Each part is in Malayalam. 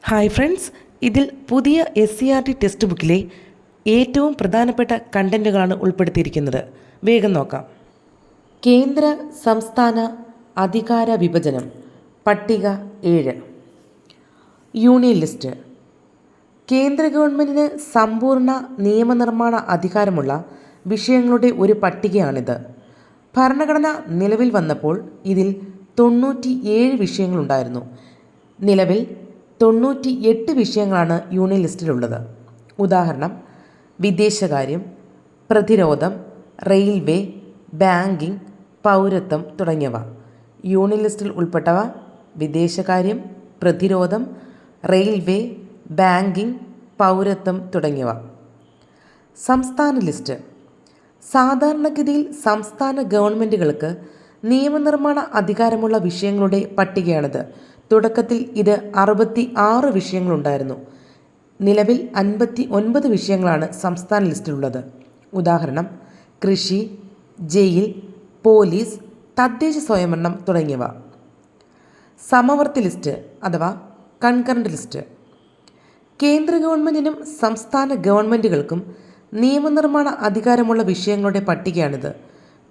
ഹായ് ഫ്രണ്ട്സ്, ഇതിൽ പുതിയ SCERT ടെക്സ്റ്റ് ബുക്കിലെ ഏറ്റവും പ്രധാനപ്പെട്ട കണ്ടൻറ്റുകളാണ് ഉൾപ്പെടുത്തിയിരിക്കുന്നത്. വേഗം നോക്കാം. കേന്ദ്ര സംസ്ഥാന അധികാര വിഭജനം പട്ടിക 7. Union list. കേന്ദ്ര ഗവൺമെൻറ്റിന് സമ്പൂർണ്ണ നിയമനിർമ്മാണ അധികാരമുള്ള വിഷയങ്ങളുടെ ഒരു പട്ടികയാണിത്. ഭരണഘടന നിലവിൽ വന്നപ്പോൾ ഇതിൽ 97 വിഷയങ്ങളുണ്ടായിരുന്നു. നിലവിൽ 98 വിഷയങ്ങളാണ് യൂണിയൻ ലിസ്റ്റിലുള്ളത്. ഉദാഹരണം: വിദേശകാര്യം, പ്രതിരോധം, റെയിൽവേ, ബാങ്കിംഗ്, പൗരത്വം തുടങ്ങിയവ. യൂണിയൻ ലിസ്റ്റിൽ ഉൾപ്പെട്ടവ വിദേശകാര്യം, പ്രതിരോധം, റെയിൽവേ, ബാങ്കിംഗ്, പൗരത്വം തുടങ്ങിയവ. സംസ്ഥാന ലിസ്റ്റ്. സാധാരണഗതിയിൽ സംസ്ഥാന ഗവൺമെൻറ്റുകൾക്ക് നിയമനിർമ്മാണ അധികാരമുള്ള വിഷയങ്ങളുടെ പട്ടികയാണിത്. തുടക്കത്തിൽ ഇത് 66 വിഷയങ്ങളുണ്ടായിരുന്നു. നിലവിൽ 59 വിഷയങ്ങളാണ് സംസ്ഥാന ലിസ്റ്റിലുള്ളത്. ഉദാഹരണം: കൃഷി, ജയിൽ, പോലീസ്, തദ്ദേശ സ്വയംഭരണം തുടങ്ങിയവ. സമവർത്തി ലിസ്റ്റ് അഥവാ കൺകറന്റ് ലിസ്റ്റ്. കേന്ദ്ര ഗവൺമെൻറ്റിനും സംസ്ഥാന ഗവൺമെൻറ്റുകൾക്കും നിയമനിർമ്മാണ അധികാരമുള്ള വിഷയങ്ങളുടെ പട്ടികയാണിത്.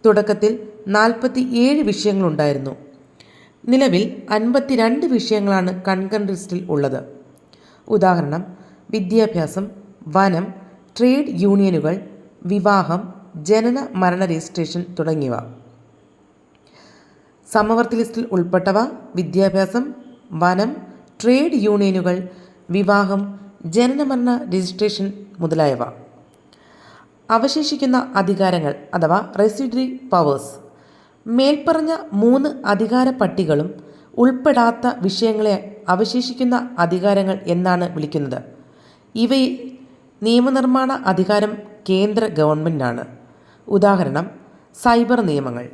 തുടക്കത്തിൽ 47 വിഷയങ്ങളുണ്ടായിരുന്നു. നിലവിൽ 52 വിഷയങ്ങളാണ് കൺകറന്റ് ലിസ്റ്റിൽ ഉള്ളത്. ഉദാഹരണം: വിദ്യാഭ്യാസം, വനം, ട്രേഡ് യൂണിയനുകൾ, വിവാഹം, ജനന മരണ രജിസ്ട്രേഷൻ തുടങ്ങിയവ. സമവർത്തി ലിസ്റ്റിൽ ഉൾപ്പെട്ടവ വിദ്യാഭ്യാസം, വനം, ട്രേഡ് യൂണിയനുകൾ, വിവാഹം, ജനനമരണ രജിസ്ട്രേഷൻ മുതലായവ. അവശേഷിക്കുന്ന അധികാരങ്ങൾ അഥവാ റെസിഡ്യൂറി പവേഴ്സ്. മേൽപ്പറഞ്ഞ 3 അധികാര പട്ടികകളും ഉൾപ്പെടാത്ത വിഷയങ്ങളെ അവശേഷിക്കുന്ന അധികാരങ്ങൾ എന്നാണ് വിളിക്കുന്നത്. ഇവയിൽ നിയമനിർമ്മാണ അധികാരം കേന്ദ്ര ഗവൺമെൻറ്റിനാണ്. ഉദാഹരണം: സൈബർ നിയമങ്ങൾ.